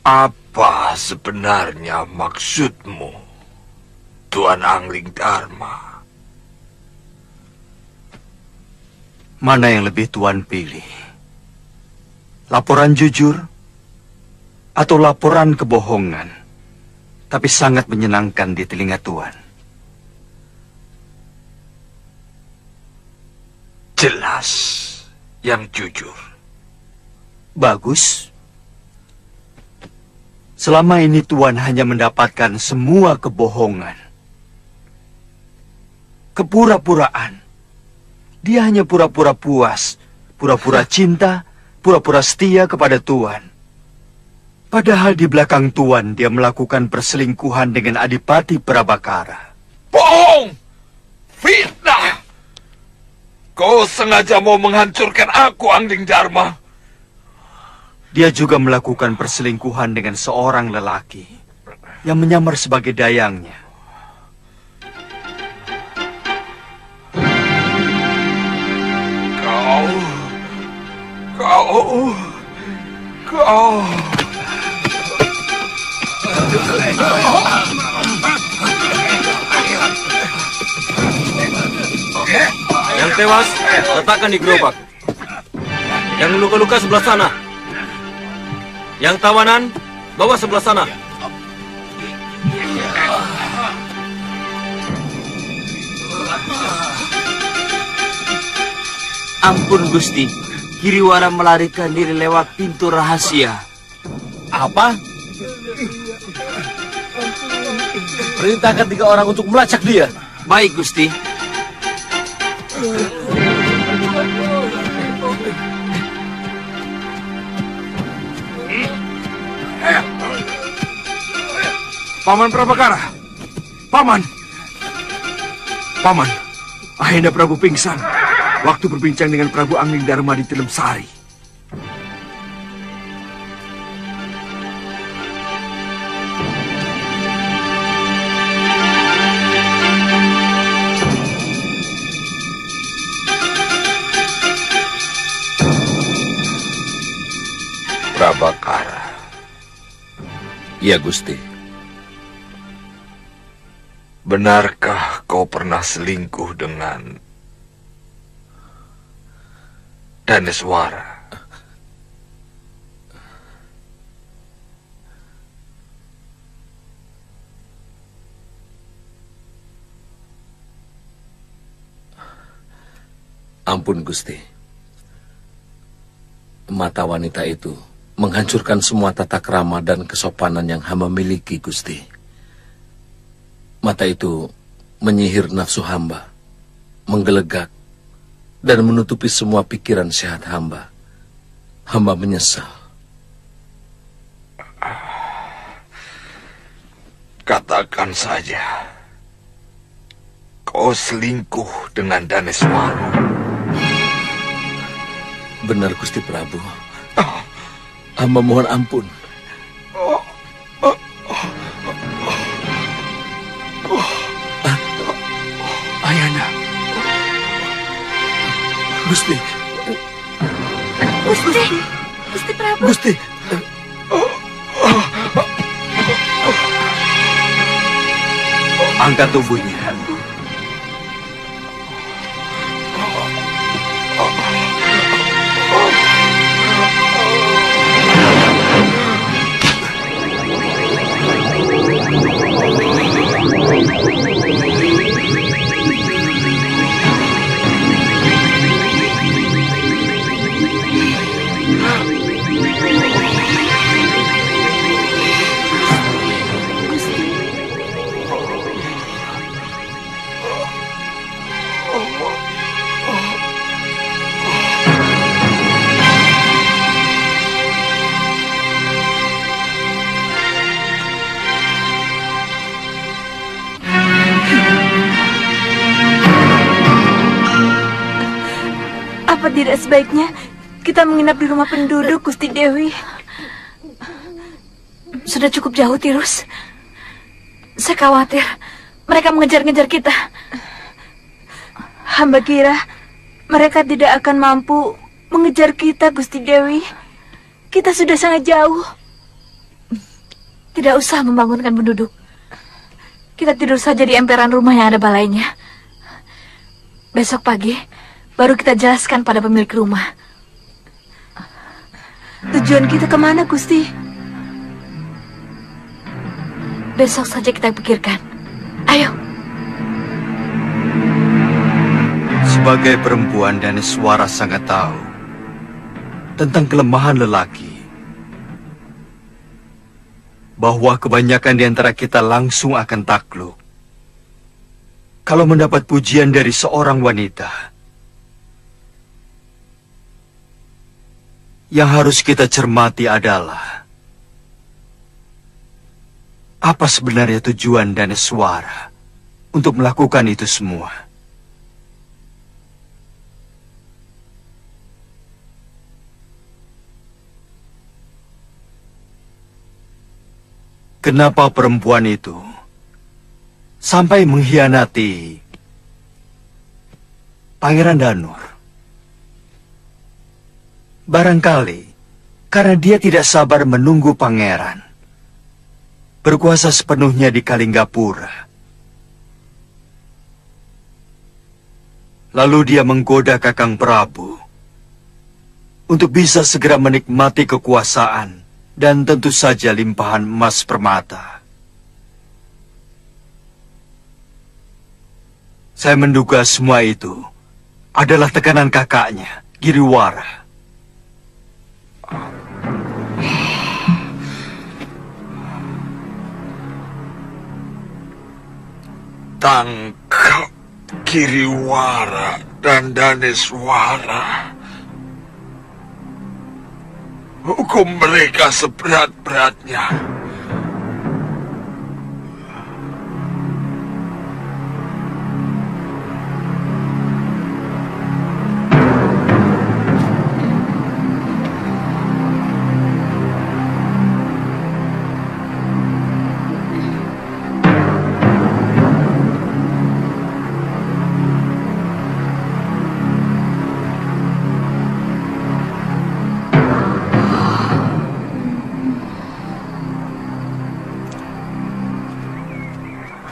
Apa sebenarnya maksudmu, Tuan Angling Dharma? Mana yang lebih Tuan pilih? Laporan jujur atau laporan kebohongan, tapi sangat menyenangkan di telinga Tuan? Jelas yang jujur. Bagus. Selama ini Tuan hanya mendapatkan semua kebohongan. Kepura-puraan. Dia hanya pura-pura puas, pura-pura cinta, pura-pura setia kepada Tuan. Padahal di belakang Tuan dia melakukan perselingkuhan dengan Adipati Prabakara. Bohong! Fitnah! Kau sengaja mau menghancurkan aku, Angling Dharma. Dia juga melakukan perselingkuhan dengan seorang lelaki yang menyamar sebagai dayangnya. Kau. Yang tewas, letakkan di gerobak. Yang luka-luka sebelah sana. Yang tawanan, bawa sebelah sana. Ampun Gusti, Giriwara melarikan diri lewat pintu rahasia. Apa? Perintahkan 3 orang untuk melacak dia. Baik Gusti. Paman Prabakara. Paman. Ahenda Prabu pingsan waktu berbincang dengan Prabu Angling Dharma di Tilem Sari. Prabakara. Iya, Gusti. Benarkah kau pernah selingkuh dengan Daneswara? Ampun, Gusti. Mata wanita itu menghancurkan semua tata krama dan kesopanan yang hamba miliki, Gusti. Mata itu menyihir nafsu hamba, menggelegak, dan menutupi semua pikiran sehat hamba. Hamba menyesal. Katakan saja, kau selingkuh dengan Daneswara. Benar, Gusti Prabu. Hamba mohon ampun. Ayana. Gusti. Gusti. Gusti Prabu. Gusti. Angkat tubuhnya. Apa tidak sebaiknya kita menginap di rumah penduduk, Gusti Dewi? Sudah cukup jauh, Tirus. Saya khawatir mereka mengejar-ngejar kita. Hamba kira mereka tidak akan mampu mengejar kita, Gusti Dewi. Kita sudah sangat jauh. Tidak usah membangunkan penduduk. Kita tidur saja di emperan rumah yang ada balainya. Besok pagi baru kita jelaskan pada pemilik rumah. Tujuan kita kemana, Gusti? Besok saja kita pikirkan. Ayo. Sebagai perempuan, Daneswara sangat tahu tentang kelemahan lelaki. Bahwa kebanyakan di antara kita langsung akan takluk kalau mendapat pujian dari seorang wanita. Yang harus kita cermati adalah apa sebenarnya tujuan Daneswara untuk melakukan itu semua. Kenapa perempuan itu sampai mengkhianati Pangeran Danur? Barangkali karena dia tidak sabar menunggu pangeran berkuasa sepenuhnya di Kalinggapura. Lalu dia menggoda Kakang Prabu untuk bisa segera menikmati kekuasaan dan tentu saja limpahan emas permata. Saya menduga semua itu adalah tekanan kakaknya, Giriwara. Tangkap Giriwara dan Daneswara. Hukum mereka seberat-beratnya.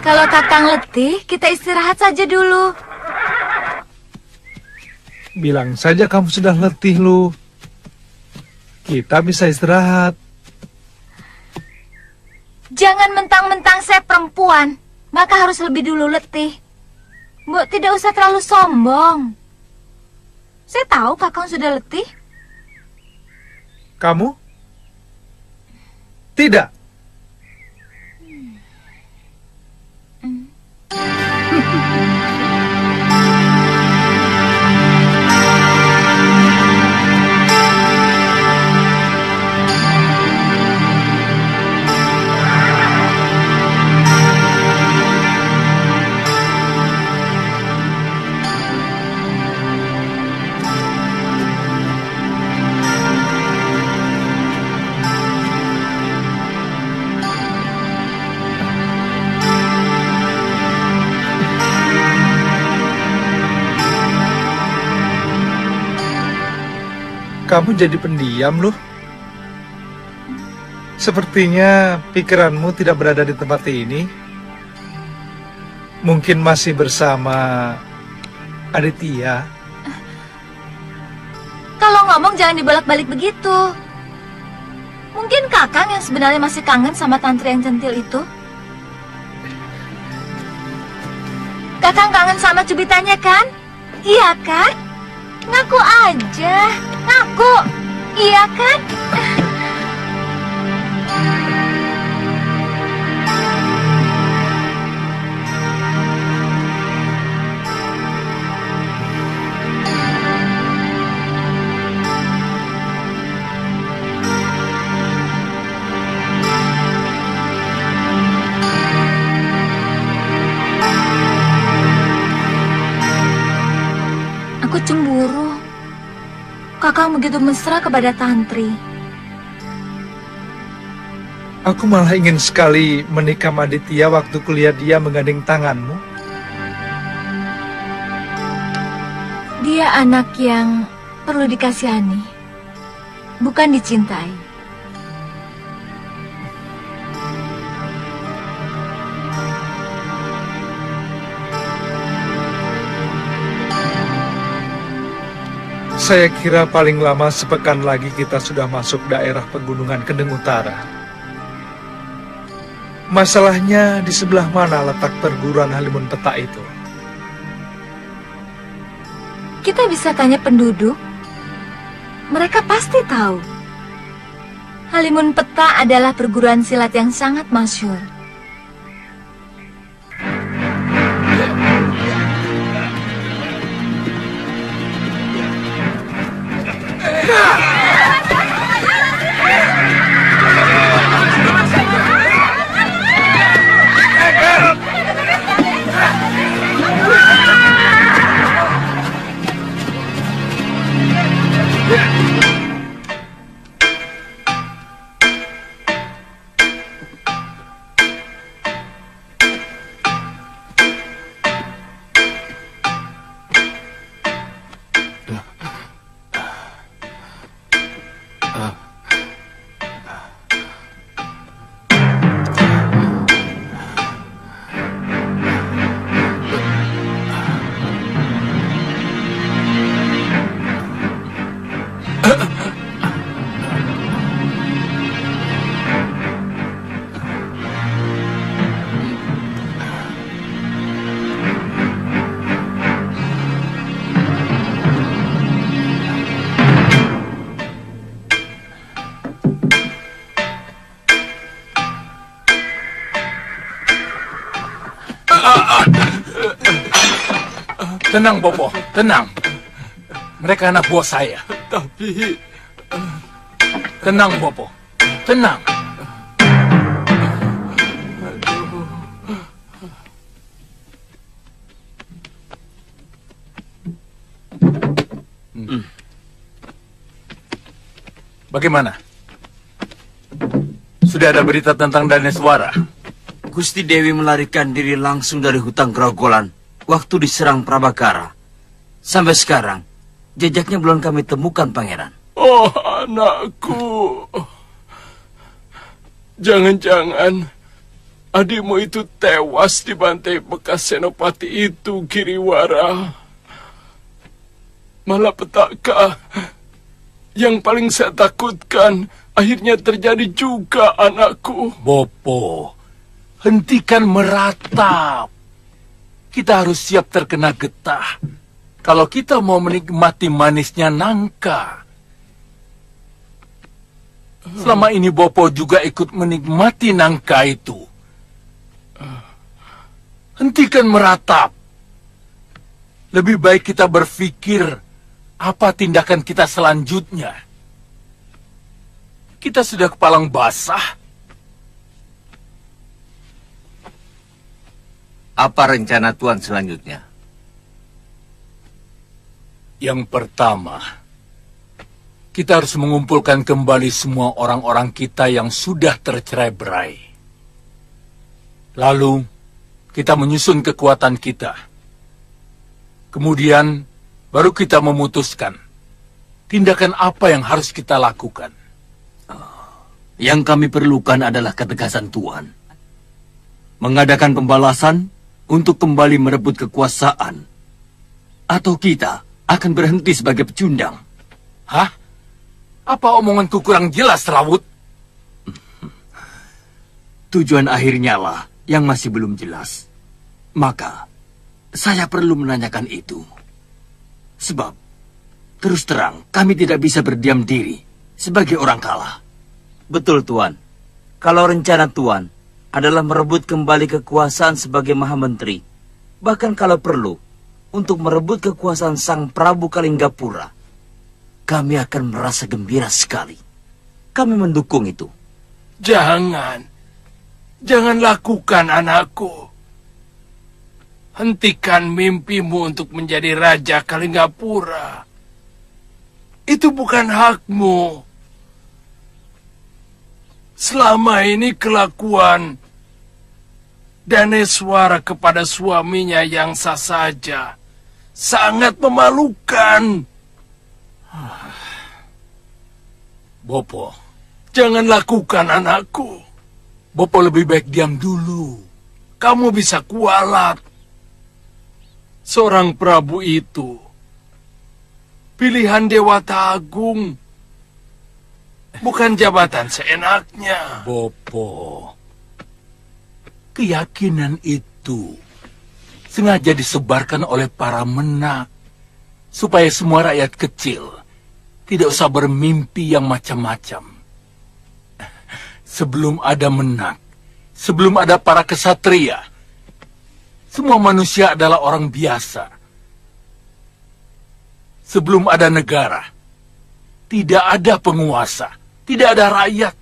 Kalau Kakang letih, kita istirahat saja dulu. Bilang saja kamu sudah letih, Lu. Kita bisa istirahat. Jangan mentang-mentang saya perempuan, maka harus lebih dulu letih. Mbok tidak usah terlalu sombong. Saya tahu Kakang sudah letih. Kamu? Tidak. Kamu jadi pendiam loh. Sepertinya pikiranmu tidak berada di tempat ini. Mungkin masih bersama Aditya. Kalau ngomong jangan dibolak-balik begitu. Mungkin Kakang yang sebenarnya masih kangen sama tantri yang centil itu. Kakang kangen sama cubitannya kan? Iya kan? Ngaku aja. Ngaku. Iya kan? Aku cemburu. Kakang begitu mesra kepada tantri. Aku malah ingin sekali menikah sama Aditya waktu kuliah dia menggandeng tanganmu. Dia anak yang perlu dikasihani, bukan dicintai. Saya kira paling lama sepekan lagi kita sudah masuk daerah pegunungan Kendeng Utara. Masalahnya di sebelah mana letak perguruan Halimun Peta itu? Kita bisa tanya penduduk. Mereka pasti tahu. Halimun Peta adalah perguruan silat yang sangat masyhur. Tenang, Bopo, tenang. Mereka anak buah saya. Tapi... Tenang, Bopo, tenang. Bagaimana? Sudah ada berita tentang Daneswara? Gusti Dewi melarikan diri langsung dari hutan Grogolan waktu diserang Prabakara. Sampai sekarang, jejaknya belum kami temukan, Pangeran. Oh, anakku. Jangan-jangan adikmu itu tewas dibantai bekas senopati itu, Giriwara. Malapetaka yang paling saya takutkan akhirnya terjadi juga, anakku. Bopo, hentikan meratap. Kita harus siap terkena getah. kalau kita mau menikmati manisnya nangka. Selama ini Bopo juga ikut menikmati nangka itu. Hentikan meratap. Lebih baik kita berpikir apa tindakan kita selanjutnya. Kita sudah kepalang basah. Apa rencana Tuan selanjutnya? Yang pertama, kita harus mengumpulkan kembali semua orang-orang kita yang sudah tercerai-berai. Lalu, kita menyusun kekuatan kita. Kemudian, baru kita memutuskan tindakan apa yang harus kita lakukan. Yang kami perlukan adalah ketegasan Tuan. Mengadakan pembalasan untuk kembali merebut kekuasaan. Atau kita akan berhenti sebagai pecundang. Hah? Apa omonganku kurang jelas, Rawut? Tujuan akhirnya lah yang masih belum jelas. Maka, saya perlu menanyakan itu. Sebab, terus terang, kami tidak bisa berdiam diri sebagai orang kalah. Betul, Tuan. Kalau rencana Tuan adalah merebut kembali kekuasaan sebagai Maha Menteri, bahkan kalau perlu, untuk merebut kekuasaan Sang Prabu Kalinggapura, kami akan merasa gembira sekali. Kami mendukung itu. Jangan lakukan, anakku. Hentikan mimpimu untuk menjadi Raja Kalinggapura. Itu bukan hakmu. Selama ini kelakuan Daneswara kepada suaminya yang sah saja sangat memalukan. Bopo, Jangan lakukan, anakku. Bopo lebih baik diam dulu. Kamu bisa kualat. Seorang Prabu itu pilihan Dewata Agung, bukan jabatan seenaknya. Bopo, keyakinan itu sengaja disebarkan oleh para menak supaya semua rakyat kecil tidak usah bermimpi yang macam-macam. Sebelum ada menak, sebelum ada para kesatria, semua manusia adalah orang biasa. Sebelum ada negara, tidak ada penguasa, tidak ada rakyat.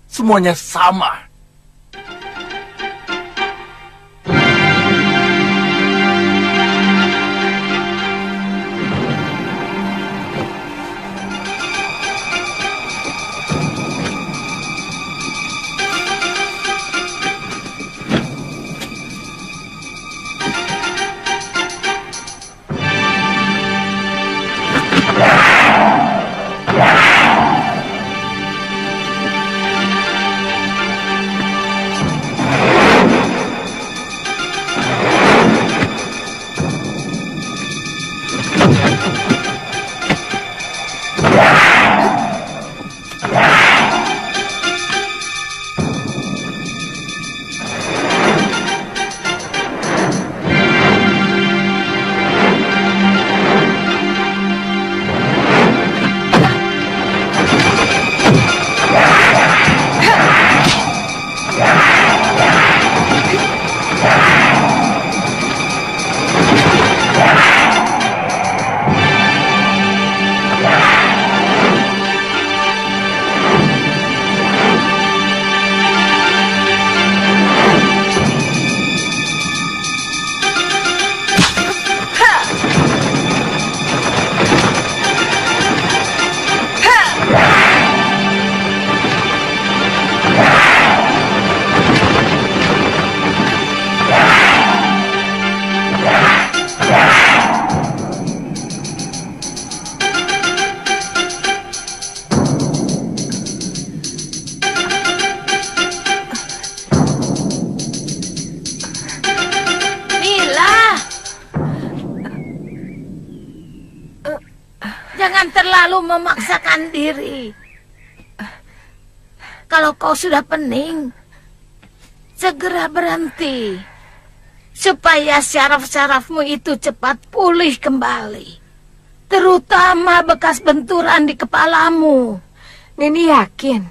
Semuanya sama. Jangan terlalu memaksakan diri. Kalau kau sudah pening, segera berhenti. supaya syaraf-syarafmu itu cepat pulih kembali. Terutama bekas benturan di kepalamu. Nini yakin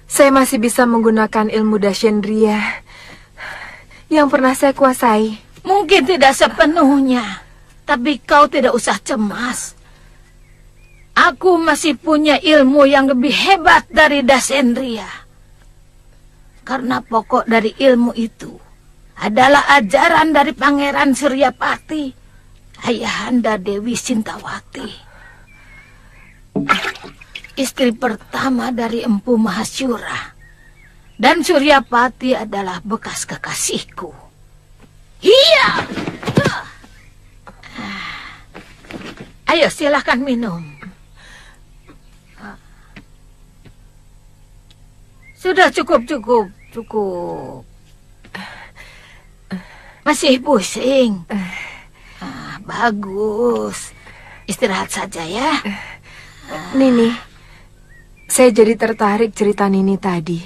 saya masih bisa menggunakan ilmu Dashendriya yang pernah saya kuasai. Mungkin tidak sepenuhnya, tapi kau tidak usah cemas. Aku masih punya ilmu yang lebih hebat dari Dashendriya. Karena pokok dari ilmu itu adalah ajaran dari Pangeran Suryapati, ayahanda Dewi Sintawati, istri pertama dari Empu Mahasyura. Dan Suryapati adalah bekas kekasihku. Iya. Ayo silahkan minum. Sudah cukup. Masih pusing? Bagus. Istirahat saja ya. Nini, saya jadi tertarik cerita Nini tadi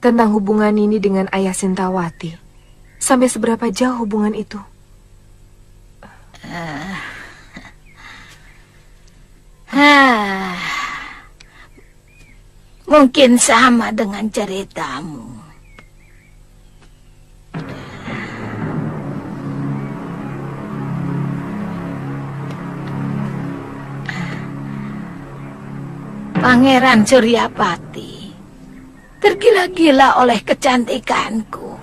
tentang hubungan Nini dengan ayah Sintawati. Sampai seberapa jauh hubungan itu? Mungkin sama dengan ceritamu. Pangeran Suryapati tergila-gila oleh kecantikanku.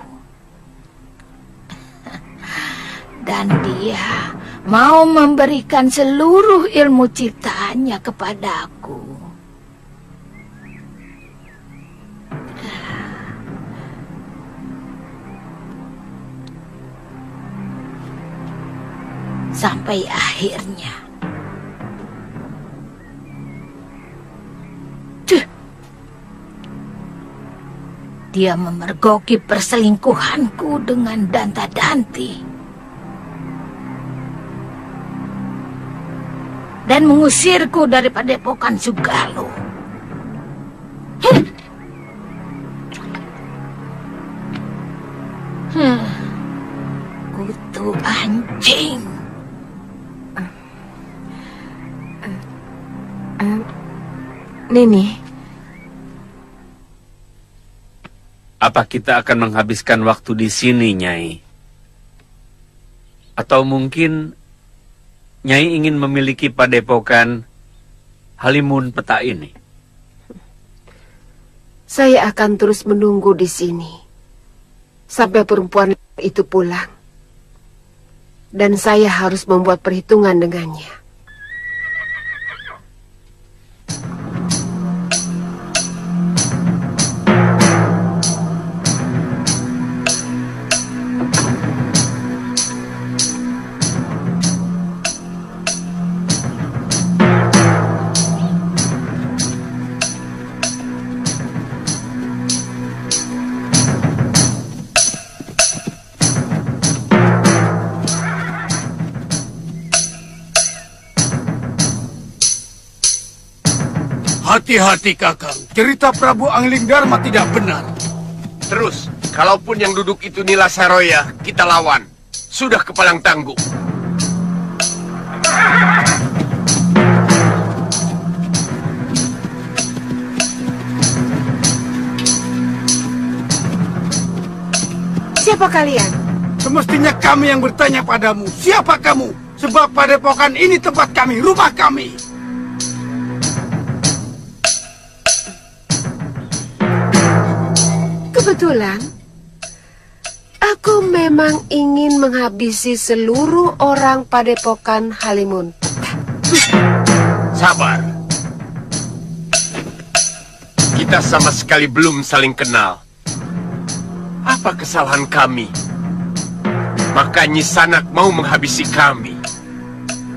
Dan dia mau memberikan seluruh ilmu ciptaannya kepadaku. Sampai akhirnya dia memergoki perselingkuhanku dengan Danta-Danti dan mengusirku dari padepokan Sugalo. Kutu anjing. Nini, apa kita akan menghabiskan waktu di sini, Nyai? Atau mungkin Nyai ingin memiliki padepokan Halimun Peta ini? Saya akan terus menunggu di sini sampai perempuan itu pulang. Dan saya harus membuat perhitungan dengannya. Hati-hati Kakang, cerita Prabu Angling Dharma tidak benar. Terus, kalaupun yang duduk itu Nila Saroya, kita lawan. Sudah kepalang tangguh. Siapa kalian? Semestinya kami yang bertanya padamu, siapa kamu? Sebab padepokan ini tempat kami, rumah kami. Kebetulan, aku memang ingin menghabisi seluruh orang padepokan Halimun. Sabar. Kita sama sekali belum saling kenal. Apa kesalahan kami? Maka Nyi Sanak mau menghabisi kami.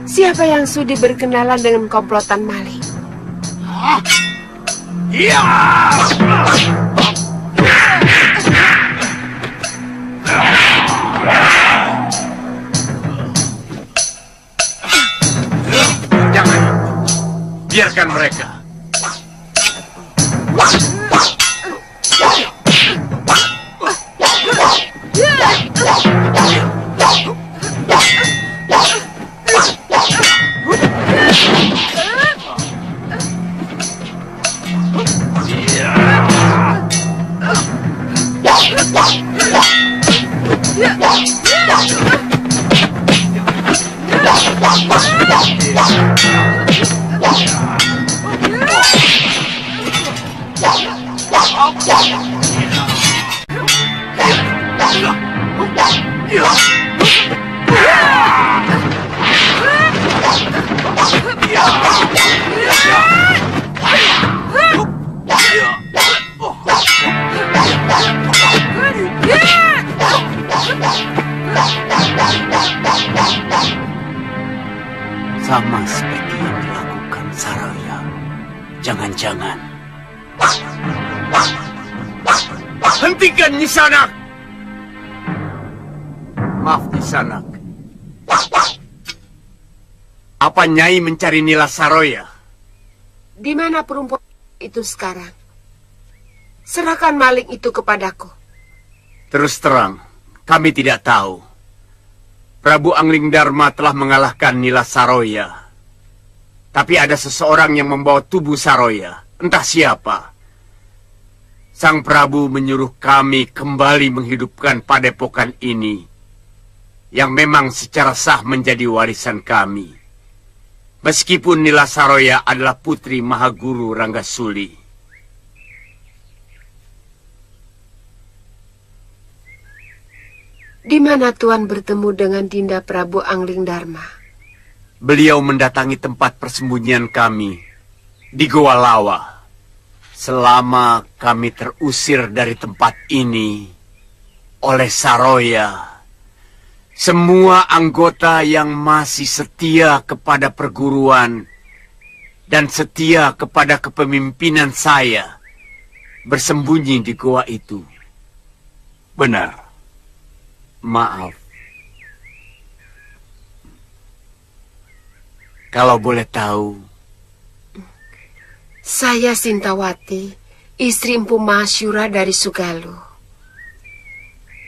Siapa yang sudi berkenalan dengan komplotan maling? Iya! Jangan. Biarkan mereka. Sama seperti yang dilakukan Saroya. Jangan-jangan. Hentikan Nisanak! Maaf Nisanak. Apa Nyai mencari Nila Saroya? Di mana perempuan itu sekarang? Serahkan maling itu kepadaku. Terus terang, kami tidak tahu. Prabu Angling Dharma telah mengalahkan Nila Saroya. Tapi ada seseorang yang membawa tubuh Saroya. Entah siapa. Sang Prabu menyuruh kami kembali menghidupkan padepokan ini. Yang memang secara sah menjadi warisan kami. Meskipun Nila Saroya adalah putri Mahaguru Ranggasuli. Di mana Tuan bertemu dengan Dinda Prabu Angling Dharma? Beliau mendatangi tempat persembunyian kami di Goa Lawa. Selama kami terusir dari tempat ini oleh Saroya, semua anggota yang masih setia kepada perguruan dan setia kepada kepemimpinan saya bersembunyi di goa itu. Benar. Maaf. Kalau boleh tahu. Saya Sintawati, istri Empu Mahasyura dari Sugalu.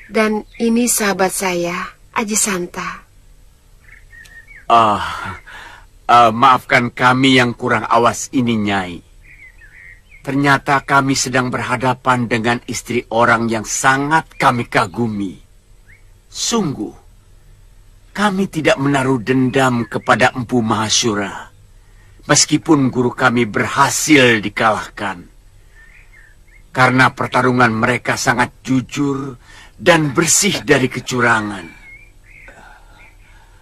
Dan ini sahabat saya, Aji Santa. Maafkan kami yang kurang awas ini, Nyai. Ternyata kami sedang berhadapan dengan istri orang yang sangat kami kagumi. Sungguh, kami tidak menaruh dendam kepada Empu Mahasyura, meskipun guru kami berhasil dikalahkan. Karena pertarungan mereka sangat jujur dan bersih dari kecurangan.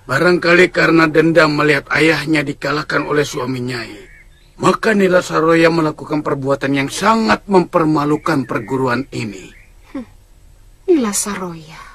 Barangkali karena dendam melihat ayahnya dikalahkan oleh suami Nyai, maka Nila Saroya melakukan perbuatan yang sangat mempermalukan perguruan ini. Nila Saroya.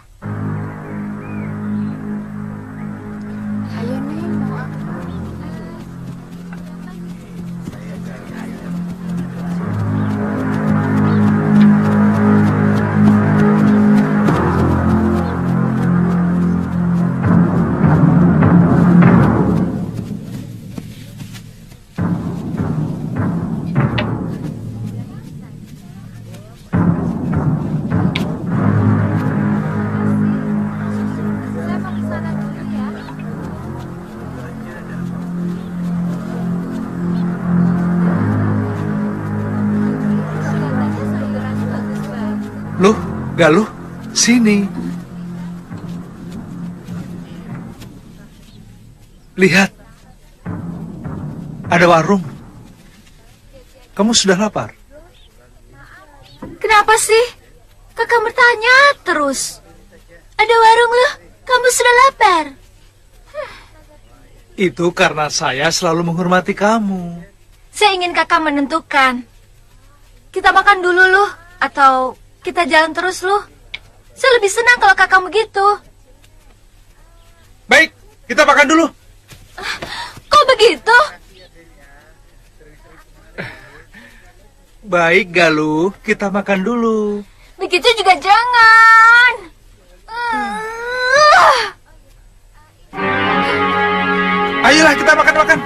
Loh, Galuh, sini. Lihat. Ada warung. Kamu sudah lapar? Kenapa sih? Kakak bertanya terus. Ada warung loh, kamu sudah lapar. Itu karena saya selalu menghormati kamu. Saya ingin kakak menentukan. Kita makan dulu loh, atau kita jalan terus loh. Saya lebih senang kalau kakak begitu. Baik, kita makan dulu. Kok begitu? Baik, Galuh, kita makan dulu. Begitu juga jangan. Ayolah kita makan-makan.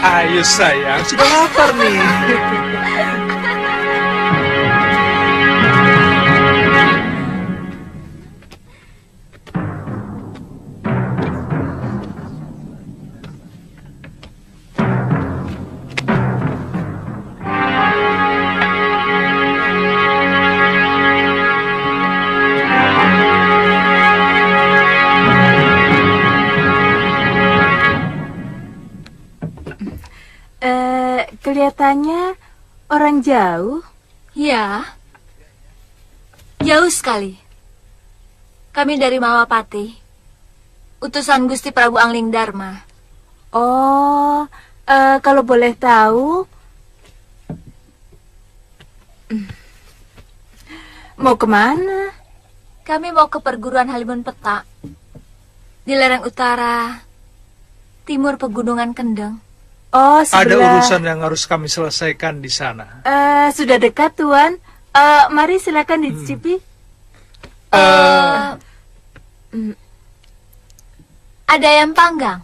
Ayo sayang, sudah lapar nih. Kelihatannya orang jauh. Ya, jauh sekali. Kami dari Malapati, utusan Gusti Prabu Angling Darma. Oh, kalau boleh tahu, mau kemana? Kami mau ke perguruan Halimun Petak, di lereng utara, timur Pegunungan Kendeng. Oh, Ada sebelah. urusan yang harus kami selesaikan di sana. Sudah dekat, Tuan. Mari silakan dicicipi. Ada ayam panggang?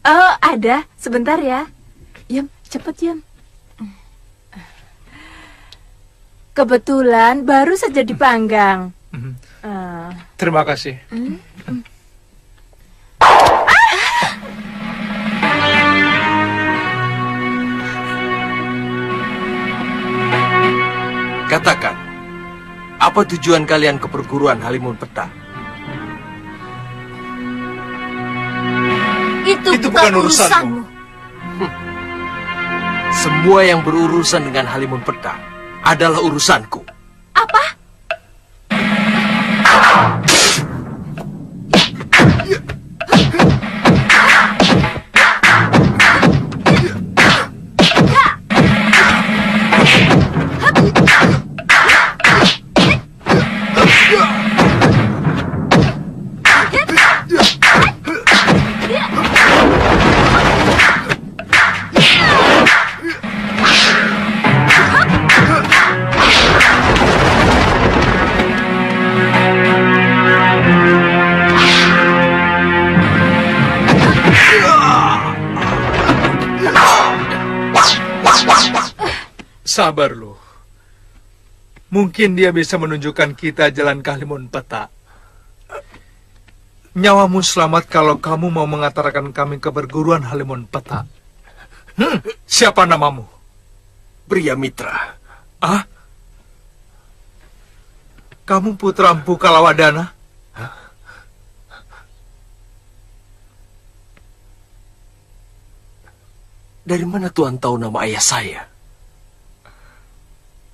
Oh, ada. Sebentar ya. Yam, cepet Yam. Kebetulan baru saja dipanggang. Terima kasih. Katakan, apa tujuan kalian ke perguruan Halimun Petak? Itu bukan urusanmu. Semua yang berurusan dengan Halimun Petak adalah urusanku. Apa? Sabar lu. Mungkin dia bisa menunjukkan kita jalan ke Halimun Petak. Nyawamu selamat kalau kamu mau mengantarkan kami ke perguruan Halimun Petak. Siapa namamu? Pria Mitra. Ah? Kamu putra Empu Kalawadana? Dari mana Tuan tahu nama ayah saya?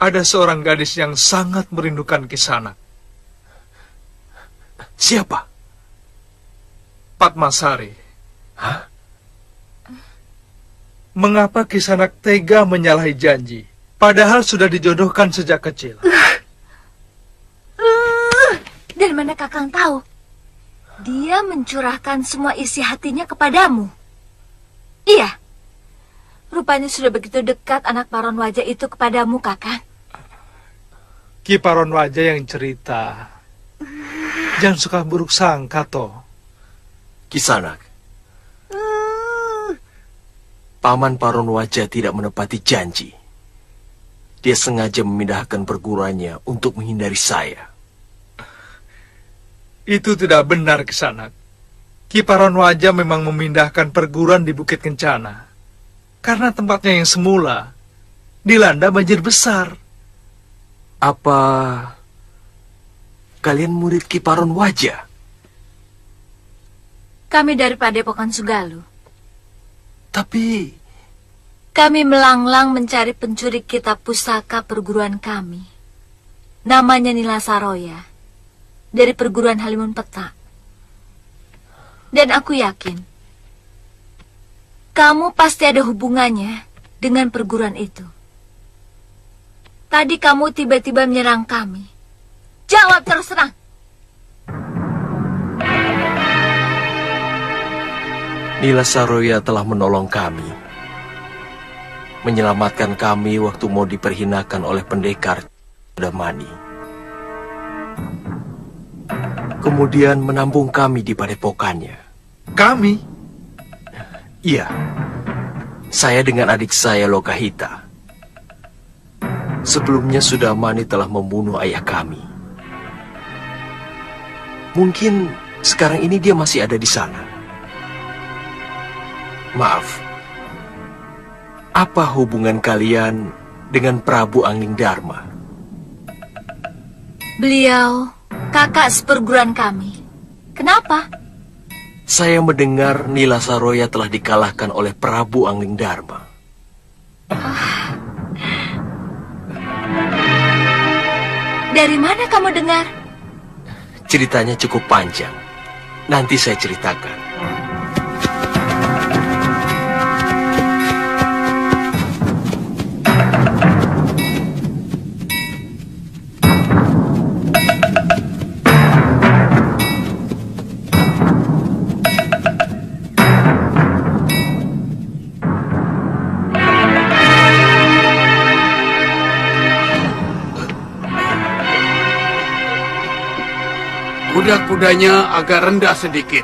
Ada seorang gadis yang sangat merindukan Kisanak. Siapa? Padmasari. Hah? Mengapa Kisanak tega menyalahi janji, padahal sudah dijodohkan sejak kecil? Dari mana Kakang tahu? Dia mencurahkan semua isi hatinya kepadamu. Iya. Rupanya sudah begitu dekat anak Paron Wajah itu kepadamu, Kakang. Ki Paron Wajah yang cerita. Jangan suka buruk sangka, toh. Kisanak. Paman Paron Wajah tidak menepati janji. Dia sengaja memindahkan perguruannya untuk menghindari saya. Itu tidak benar, Kisanak. Ki Paron Wajah memang memindahkan perguruan di Bukit Kencana. Karena tempatnya yang semula dilanda banjir besar. Apa kalian murid Ki Paron Wajah? Kami dari Padepokan Sugalu. Tapi kami melanglang mencari pencuri kitab pusaka perguruan kami. Namanya Nila Saroya, dari perguruan Halimun Petak. Dan aku yakin, kamu pasti ada hubungannya dengan perguruan itu. Tadi kamu tiba-tiba menyerang kami. Jawab terus terang. Nila Saroya telah menolong kami. Menyelamatkan kami waktu mau diperhinakan oleh pendekar Damani. Kemudian menambung kami di padepokannya. Kami? Iya. Saya dengan adik saya Lokahita. Sebelumnya Sudamani telah membunuh ayah kami. Mungkin sekarang ini dia masih ada di sana. Maaf. Apa hubungan kalian dengan Prabu Angling Darma? Beliau kakak seperguruan kami. Kenapa? Saya mendengar Nila Saroya telah dikalahkan oleh Prabu Angling Darma. Dari mana kamu dengar? Ceritanya cukup panjang. Nanti saya ceritakan. Kuda-kudanya agak rendah sedikit.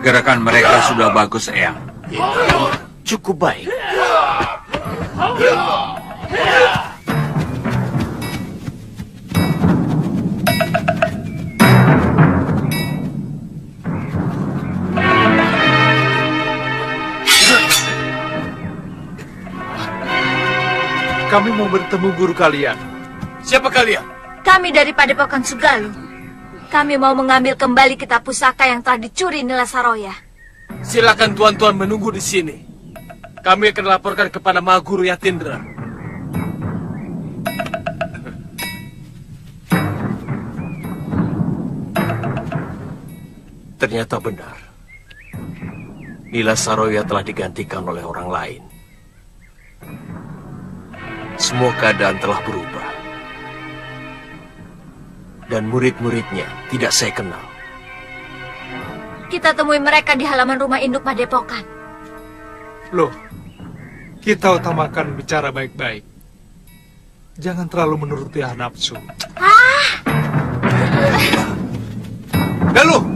Gerakan mereka sudah bagus, Eyang. Cukup baik. Kami mau bertemu guru kalian. Siapa kalian? Kami dari Padepokan Sugalu. Kami mau mengambil kembali kitab pusaka yang telah dicuri Nila Saroya. Silakan tuan-tuan menunggu di sini. Kami akan laporkan kepada Maguru Yatindra. Ternyata benar. Nila Saroya telah digantikan oleh orang lain. Semua keadaan telah berubah. Dan murid-muridnya tidak saya kenal. Kita temui mereka di halaman rumah induk Padepokan. Loh, kita utamakan bicara baik-baik. Jangan terlalu menuruti nafsu. Galuh!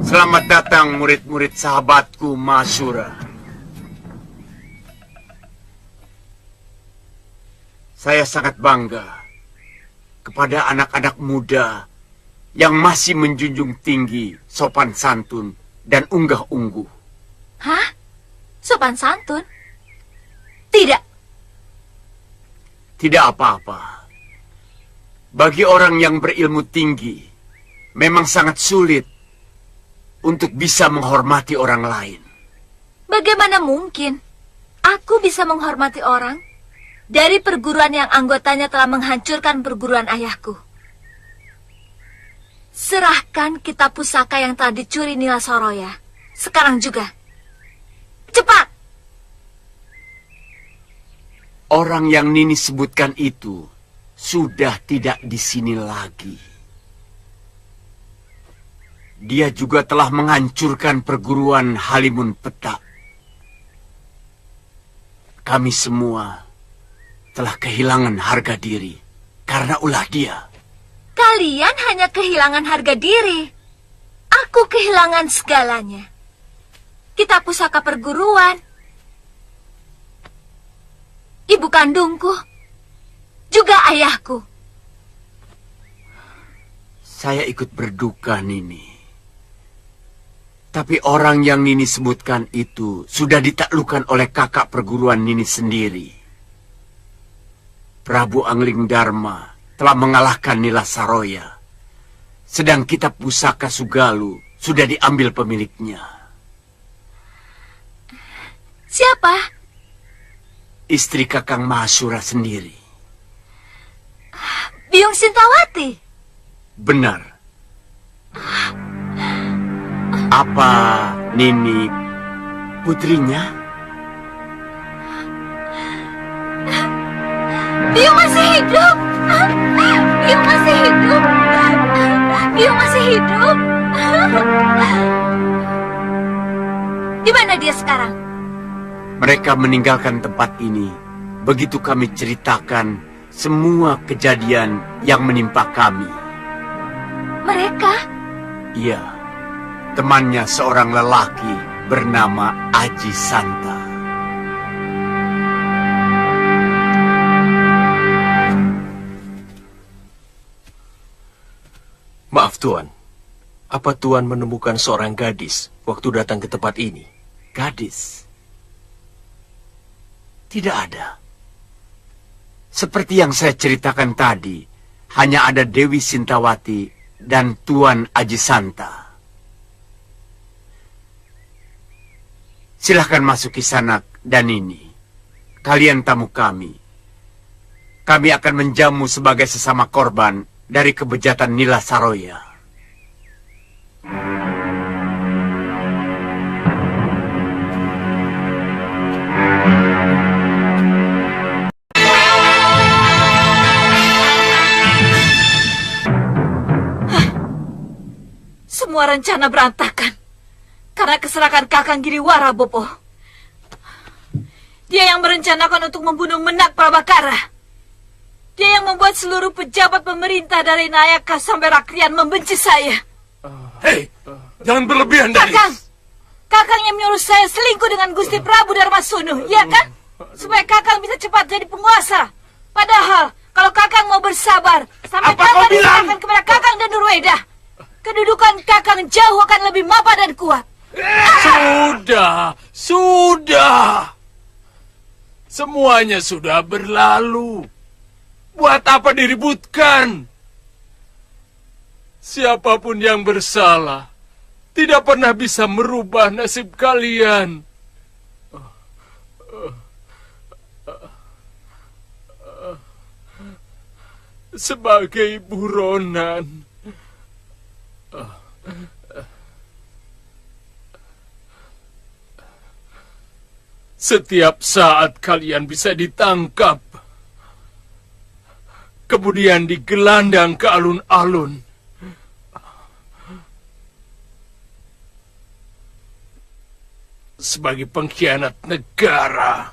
Selamat datang murid-murid sahabatku Masura. Saya sangat bangga kepada anak-anak muda yang masih menjunjung tinggi sopan santun dan unggah-ungguh. Hah? Sopan santun? Tidak. Tidak apa-apa. Bagi orang yang berilmu tinggi, memang sangat sulit untuk bisa menghormati orang lain. Bagaimana mungkin aku bisa menghormati orang dari perguruan yang anggotanya telah menghancurkan perguruan ayahku? Serahkan kitab pusaka yang telah dicuri Nila Saroya. Sekarang juga. Cepat! Orang yang Nini sebutkan itu sudah tidak di sini lagi. Dia juga telah menghancurkan perguruan Halimun Petak. Kami semua telah kehilangan harga diri karena ulah dia. Kalian hanya kehilangan harga diri. Aku kehilangan segalanya. Kitab pusaka perguruan. ibu kandungku, juga ayahku. Saya ikut berduka, Nini. Tapi orang yang Nini sebutkan itu sudah ditaklukkan oleh kakak perguruan Nini sendiri. Prabu Angling Dharma telah mengalahkan Nila Saroya. Sedang kitab pusaka Sugalu sudah diambil pemiliknya. Siapa? Istri Kakang Mahasura sendiri. Biung Sintawati. Benar. Apa Nini putrinya? Biung masih hidup. Biung masih hidup. Biung masih hidup. Di mana dia sekarang? Mereka meninggalkan tempat ini. Begitu kami ceritakan semua kejadian yang menimpa kami. Mereka? Iya. Temannya seorang lelaki bernama Aji Santa. Maaf Tuan, apa Tuan menemukan seorang gadis waktu datang ke tempat ini? Gadis? Tidak ada. Seperti yang saya ceritakan tadi, hanya ada Dewi Sintawati dan Tuan Aji Santa. Silahkan masuk Kisanak dan ini. Kalian tamu kami. Kami akan menjamu sebagai sesama korban dari kebejatan Nila Saroya. Semua rencana berantakan karena keserakan Kakang Giriwara, Bopo. Dia yang merencanakan untuk membunuh Menak Prabakara. Dia yang membuat seluruh pejabat pemerintah dari Nayaka sampai Rakrian membenci saya. Hei, jangan berlebihan, Danis. Kakang yang menyuruh saya selingkuh dengan Gusti Prabu Darmasunu, ya kan? Supaya Kakang bisa cepat jadi penguasa. Padahal, kalau Kakang mau bersabar, sampai Kakang diserahkan kepada Kakang dan Nurweda, kedudukan Kakang jauh akan lebih mapan dan kuat. Sudah. Semuanya sudah berlalu. Buat apa diributkan? Siapapun yang bersalah tidak pernah bisa merubah nasib kalian. Sebagai buronan, setiap saat kalian bisa ditangkap, kemudian digelandang ke alun-alun. Sebagai pengkhianat negara.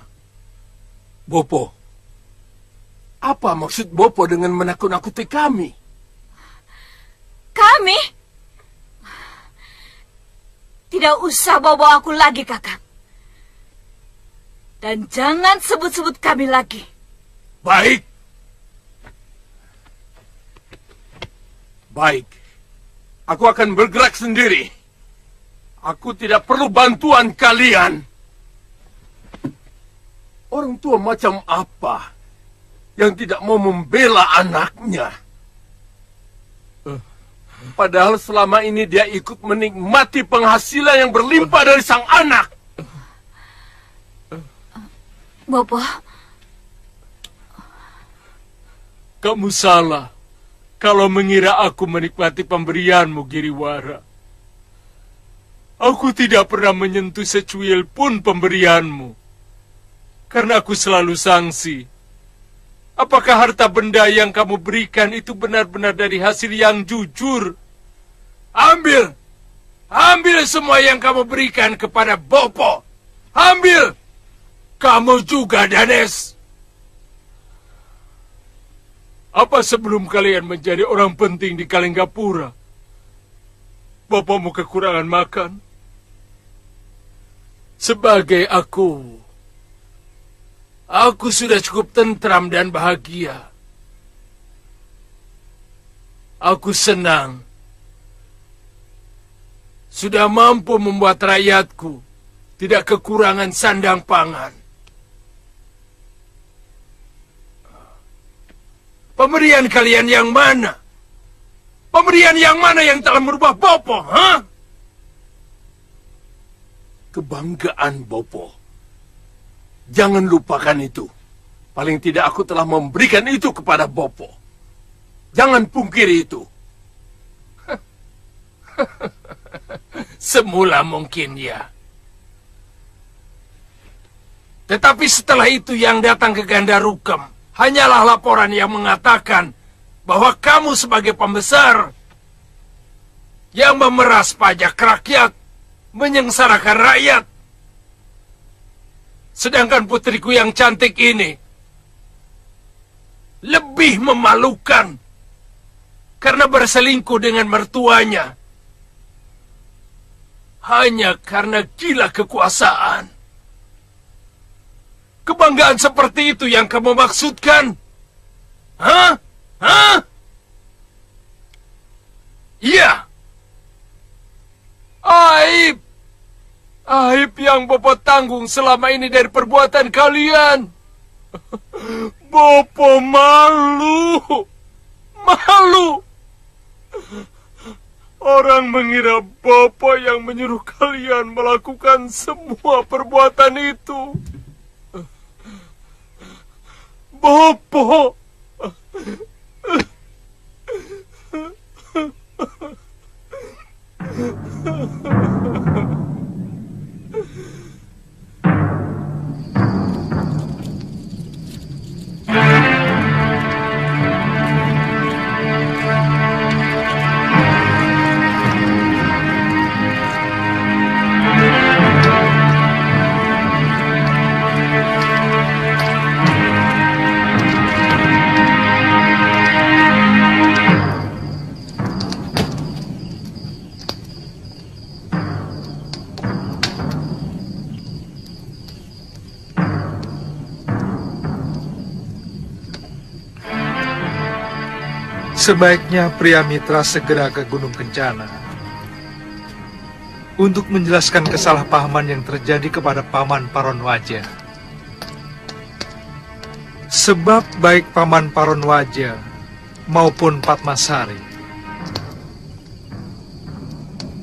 Bopo, apa maksud Bopo dengan menakut-nakuti kami? Kami? Tidak usah bawa aku lagi, Kakang. Dan jangan sebut-sebut kami lagi. Baik. Baik. Aku akan bergerak sendiri. Aku tidak perlu bantuan kalian. Orang tua macam apa yang tidak mau membela anaknya? Padahal selama ini dia ikut menikmati penghasilan yang berlimpah dari sang anak. Bopo. Kamu salah kalau mengira aku menikmati pemberianmu, Giriwara. Aku tidak pernah menyentuh secuil pun pemberianmu. Karena aku selalu sangsi. Apakah harta benda yang kamu berikan itu benar-benar dari hasil yang jujur? Ambil! Ambil semua yang kamu berikan kepada Bopo! Ambil! Kamu juga, Danes! Apa sebelum kalian menjadi orang penting di Kalinggapura, Bopomu kekurangan makan? Aku sudah cukup tentram dan bahagia. Aku senang. Sudah mampu membuat rakyatku tidak kekurangan sandang pangan. Pemberian kalian yang mana? Pemberian yang mana yang telah merubah Bopo, ha? Kebanggaan Bopo. Jangan lupakan itu. Paling tidak aku telah memberikan itu kepada Bopo. Jangan pungkiri itu. Semula mungkin ya. Tetapi setelah itu yang datang ke Gandarukem hanyalah laporan yang mengatakan bahwa kamu sebagai pembesar yang memeras pajak rakyat, menyengsarakan rakyat. Sedangkan putriku yang cantik ini lebih memalukan karena berselingkuh dengan mertuanya. Hanya karena gila kekuasaan. Kebanggaan seperti itu yang kamu maksudkan? Hah? Hah? Iya. Aib. Aib yang Bopo tanggung selama ini dari perbuatan kalian. Bopo malu. Malu. Orang mengira Bopo yang menyuruh kalian melakukan semua perbuatan itu. Bopo. Sebaiknya pria mitra segera ke Gunung Kencana untuk menjelaskan kesalahpahaman yang terjadi kepada Paman Paronwaja. Sebab baik Paman Paronwaja maupun Padmasari,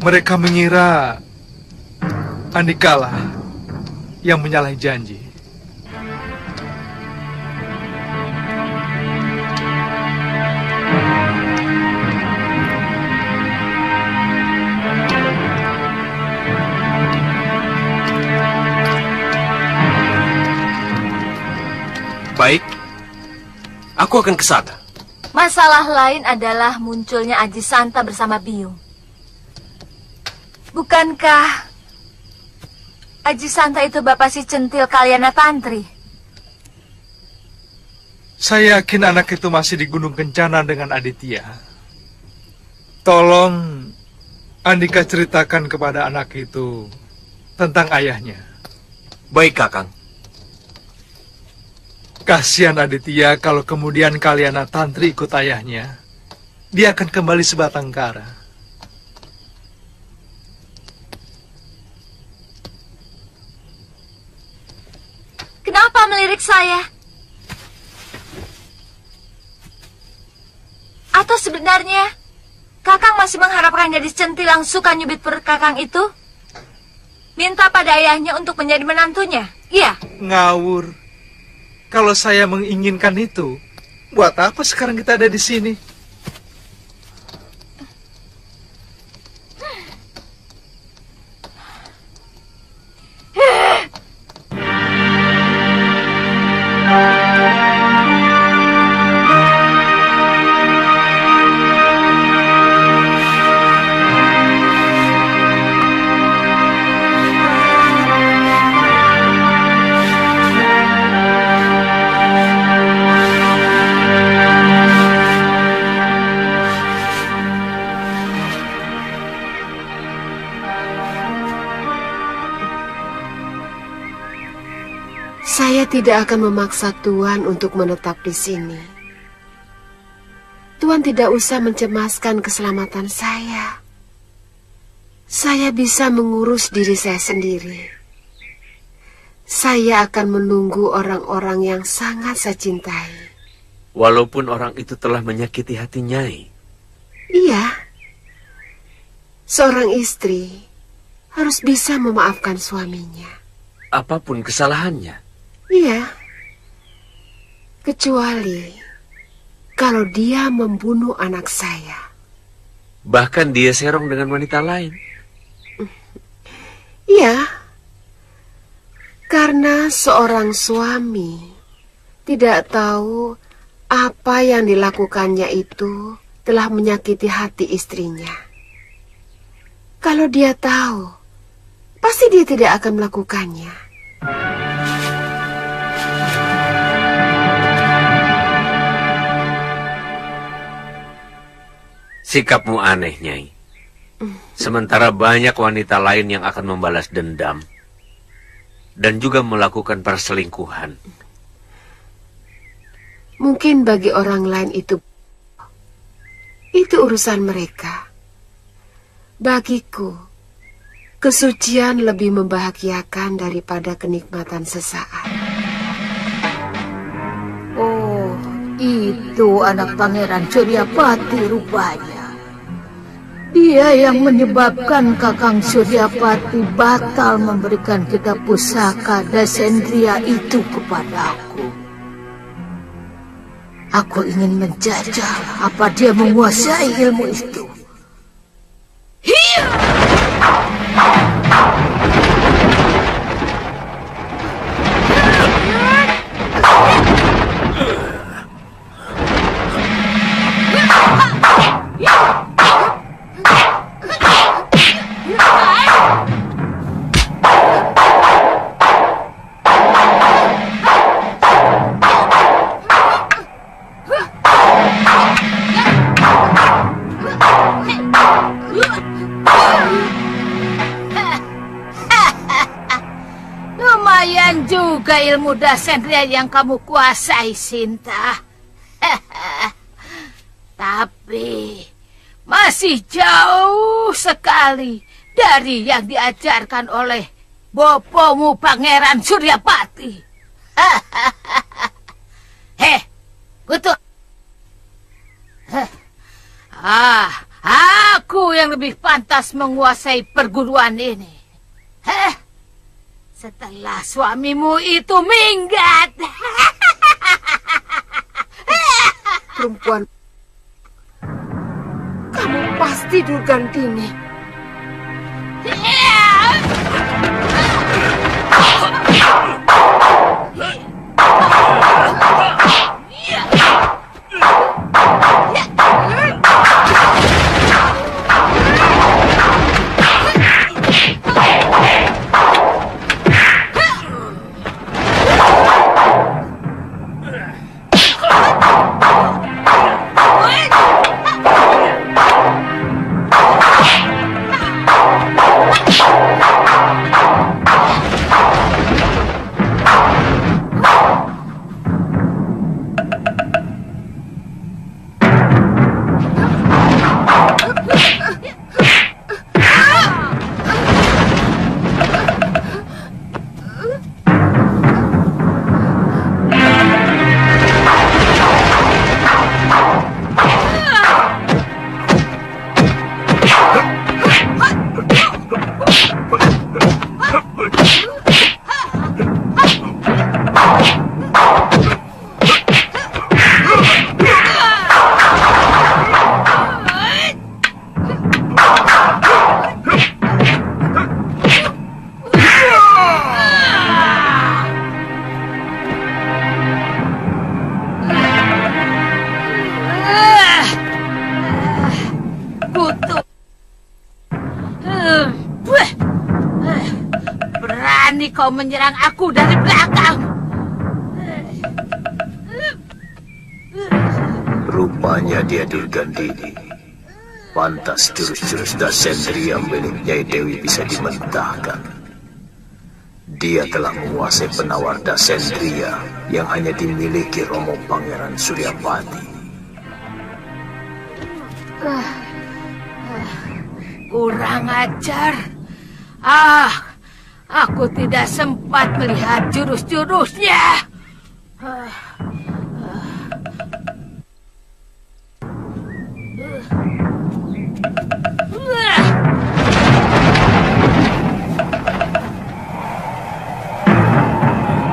mereka mengira Andikalah yang menyalahi janji. Baik, aku akan ke sana. Masalah lain adalah munculnya Aji Santa bersama Biung. Bukankah Aji Santa itu bapak si centil Kalyana Tantri? Saya yakin anak itu masih di Gunung Kencana dengan Aditya. Tolong Andika ceritakan kepada anak itu tentang ayahnya. Baik, Kakang. Kasihan Aditya kalau kemudian Kalyana Tantri ikut ayahnya. Dia akan kembali sebatang kara. Kenapa melirik saya? Atau sebenarnya Kakang masih mengharapkan gadis centil yang suka nyubit perut Kakang itu? Minta pada ayahnya untuk menjadi menantunya? Iya? Ngawur. Kalau saya menginginkan itu, buat apa sekarang kita ada di sini? tidak akan memaksa Tuan untuk menetap di sini. Tuan tidak usah mencemaskan keselamatan saya. Saya bisa mengurus diri saya sendiri. Saya akan menunggu orang-orang yang sangat saya cintai. Walaupun orang itu telah menyakiti hati Nyai. Iya. Seorang istri harus bisa memaafkan suaminya. Apapun kesalahannya. Iya. Kecuali kalau dia membunuh anak saya. Bahkan dia serong dengan wanita lain. Iya. Karena seorang suami tidak tahu apa yang dilakukannya itu telah menyakiti hati istrinya. Kalau dia tahu, pasti dia tidak akan melakukannya. Sikapmu aneh, Nyai. Sementara banyak wanita lain yang akan membalas dendam dan juga melakukan perselingkuhan. Mungkin bagi orang lain itu urusan mereka. Bagiku, kesucian lebih membahagiakan daripada kenikmatan sesaat. Oh, itu anak Pangeran Suryapati rupanya. Dia yang menyebabkan Kakang Suryapati batal memberikan kitab pusaka Dasendria itu kepadaku. Aku ingin menjajal apa dia menguasai ilmu itu. Hiya! Lumayan juga ilmu Dasendria yang kamu kuasai, Sinta. Tapi masih jauh sekali dari yang diajarkan oleh bopomu Pangeran Suryapati. Betul. Aku yang lebih pantas menguasai perguruan ini. Setelah suamimu itu minggat. Perempuan, kamu pasti Durgandini. Berani kau menyerang aku dari belakang. Rupanya dia Durgandini. Pantas jurus-jurus Dasendria milik Nyai Dewi bisa dimentahkan. Dia telah menguasai penawar Dasendria yang hanya dimiliki Romo Pangeran Suryapati. Kurang ajar. Aku tidak sempat melihat jurus-jurusnya.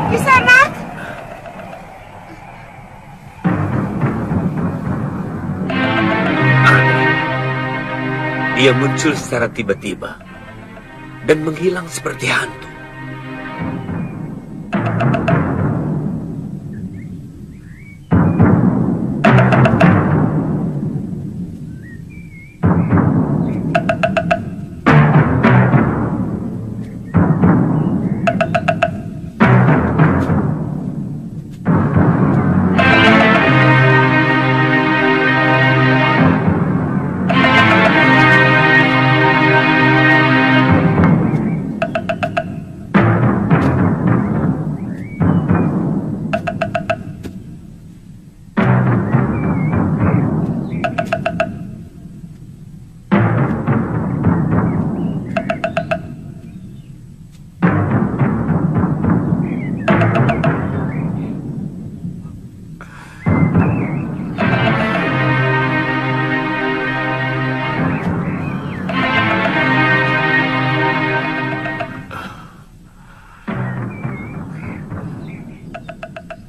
Kisanak! Dia muncul secara tiba-tiba dan menghilang seperti hantu.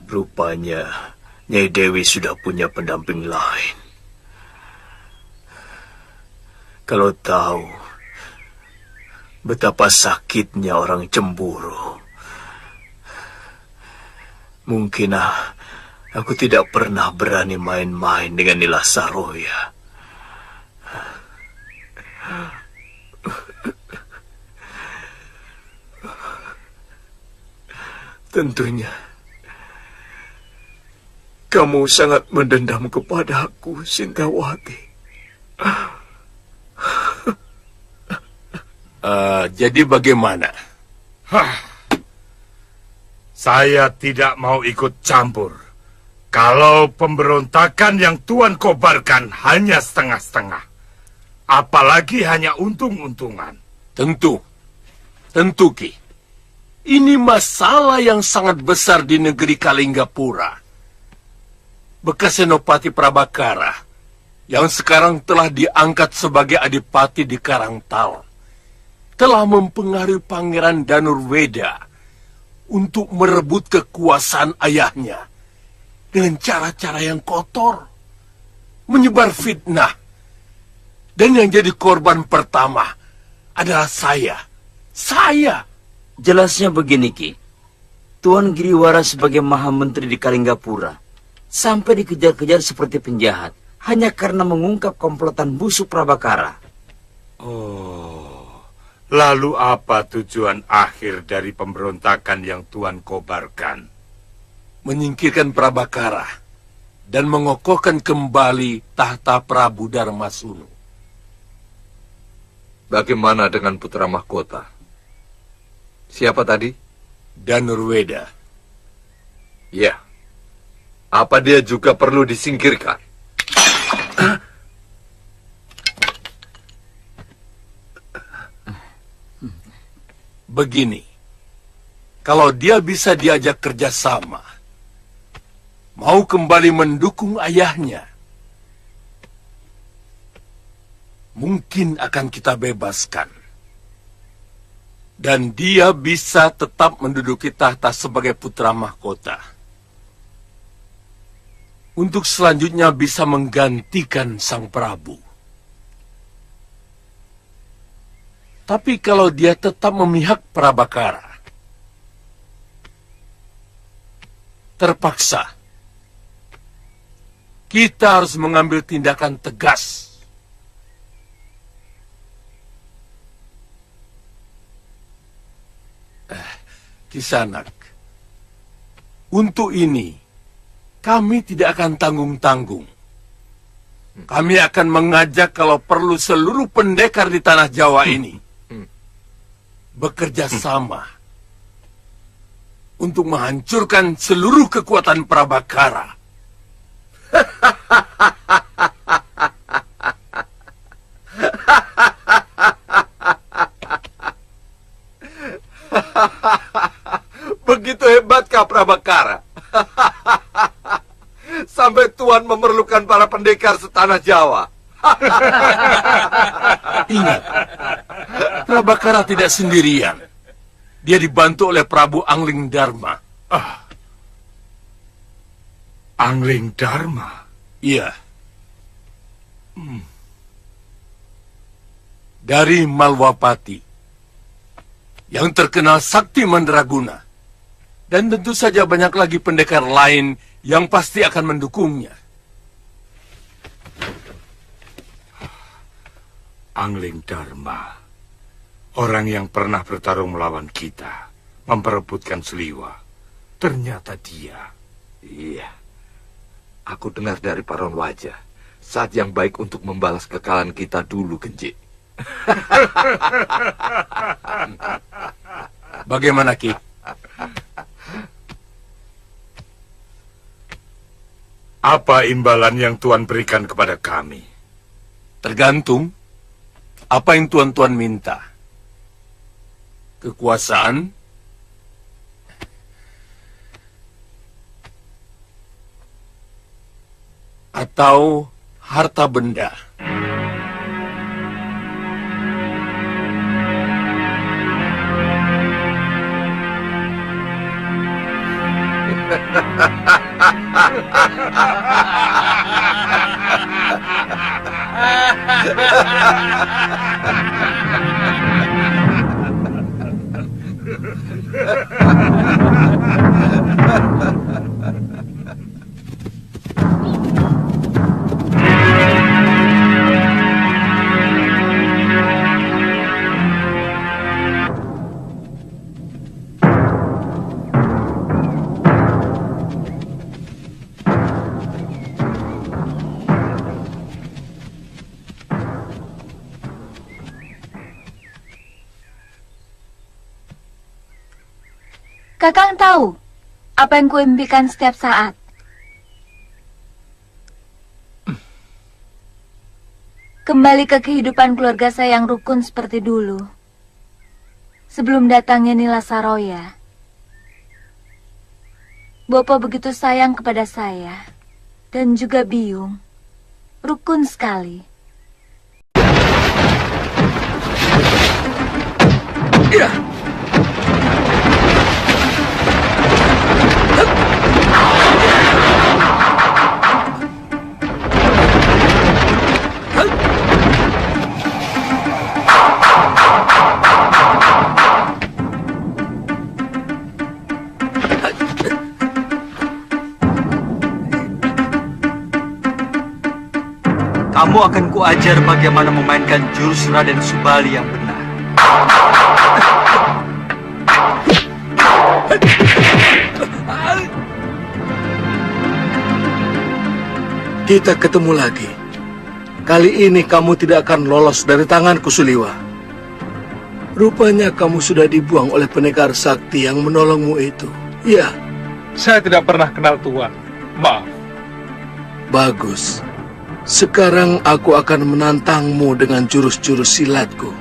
Rupanya Nyai Dewi sudah punya pendamping lain. Kalau tahu betapa sakitnya orang cemburu, mungkin aku tidak pernah berani main-main dengan Nila Saroya. Tentunya kamu sangat mendendam kepadaku, Sintawati. Jadi bagaimana? Saya tidak mau ikut campur. Kalau pemberontakan yang Tuan kobarkan hanya setengah-setengah. Apalagi hanya untung-untungan. Tentu Ki. Ini masalah yang sangat besar di negeri Kalinggapura. Bekas Senopati Prabakara yang sekarang telah diangkat sebagai adipati di Karangtal telah mempengaruhi Pangeran Danurweda untuk merebut kekuasaan ayahnya dengan cara-cara yang kotor, menyebar fitnah, dan yang jadi korban pertama adalah saya. Jelasnya begini, Ki. Tuan Giriwara sebagai Maha Menteri di Kalinggapura sampai dikejar-kejar seperti penjahat hanya karena mengungkap komplotan busuk Prabakara. Oh, lalu apa tujuan akhir dari pemberontakan yang Tuan kobarkan? Menyingkirkan Prabakara dan mengokohkan kembali tahta Prabu Darmasunu. Bagaimana dengan putra mahkota? Siapa tadi? Danurweda. Ya. Apa dia juga perlu disingkirkan? Begini, kalau dia bisa diajak kerjasama, mau kembali mendukung ayahnya, mungkin akan kita bebaskan. Dan dia bisa tetap menduduki tahta sebagai putra mahkota. Untuk selanjutnya bisa menggantikan sang Prabu. Tapi kalau dia tetap memihak Prabakara, terpaksa kita harus mengambil tindakan tegas. Kisanak, untuk ini kami tidak akan tanggung-tanggung. Kami akan mengajak kalau perlu seluruh pendekar di tanah Jawa ini bekerja sama untuk menghancurkan seluruh kekuatan Prabakara. Begitu hebatkah Prabakara? Sampai Tuan memerlukan para pendekar setanah Jawa. Ingat, Prabakara tidak sendirian. Dia dibantu oleh Prabu Angling Dharma. Angling Dharma? Iya. Dari Malwapati, yang terkenal sakti mandraguna. Dan tentu saja banyak lagi pendekar lain yang pasti akan mendukungnya. Angling Dharma, orang yang pernah bertarung melawan kita, memperebutkan Seliwa. Ternyata dia. Iya. Aku dengar dari Paron Wajah, saat yang baik untuk membalas kekalahan kita dulu, Genji. Bagaimana, Ki? Apa imbalan yang Tuan berikan kepada kami? Tergantung apa yang Tuan-Tuan minta. Kekuasaan, atau harta benda. Kakang tahu apa yang kuimpikan setiap saat. Kembali ke kehidupan keluarga saya yang rukun seperti dulu. Sebelum datangnya Nila Saroya. Bopo begitu sayang kepada saya. Dan juga Biung. Rukun sekali. Ya. Kamu akan kuajar bagaimana memainkan jurus Raden Subali yang benar. Kita ketemu lagi. Kali ini kamu tidak akan lolos dari tanganku, Suliwa. Rupanya kamu sudah dibuang oleh pendekar sakti yang menolongmu itu. Ya. Saya tidak pernah kenal Tuan. Maaf. Bagus. Sekarang aku akan menantangmu dengan jurus-jurus silatku.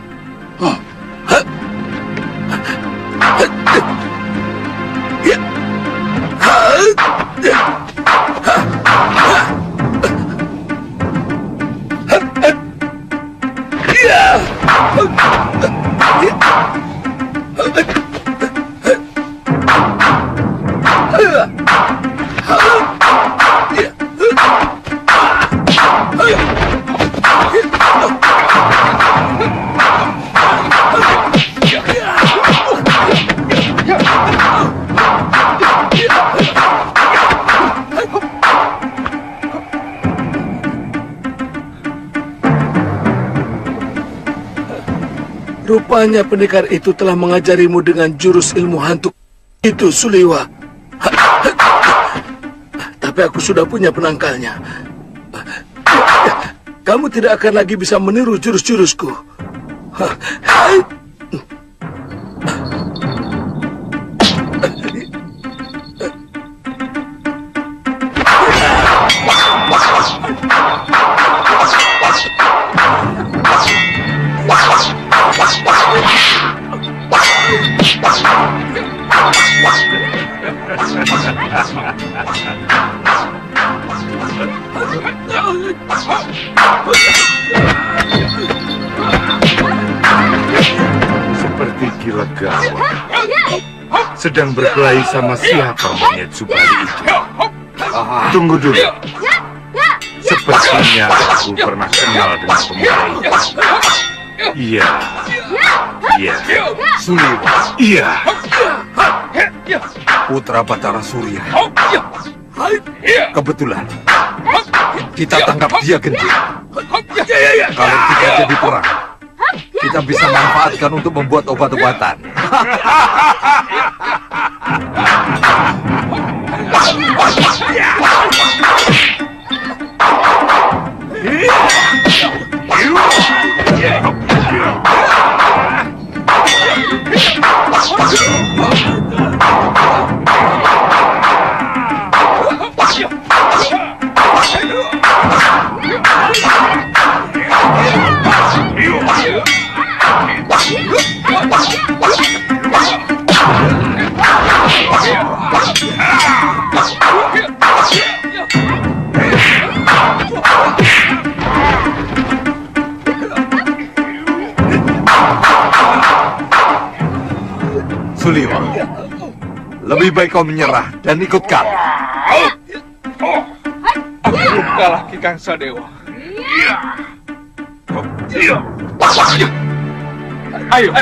Rupanya pendekar itu telah mengajarimu dengan jurus ilmu hantu itu, Suliwa. Tapi aku sudah punya penangkalnya. Kamu tidak akan lagi bisa meniru jurus-jurusku. sedang berkelahi sama siapa monyet Subali itu? Tunggu dulu. Sepertinya aku pernah kenal dengan pemuda itu. Iya. Suliwa. Iya. Putra Batara Surya. Kebetulan kita tangkap dia, Genji. Kalau kita jadi perang, kita bisa manfaatkan untuk membuat obat-obatan. Suliwa, lebih baik kau menyerah dan ikut kami. Aku belum kalah, Ki Kangsa Dewa. Ayo.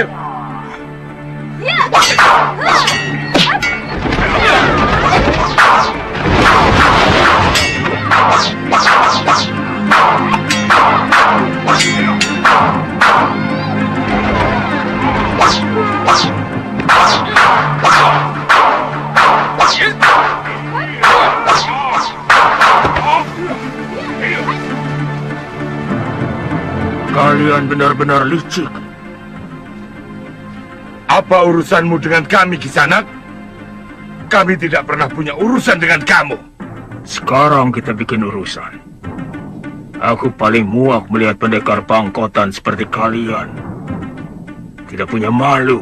Kalian benar-benar licik. Apa urusanmu dengan kami, Kisanak? Kami tidak pernah punya urusan dengan kamu. Sekarang kita bikin urusan. Aku paling muak melihat pendekar pangkotan seperti kalian. Tidak punya malu.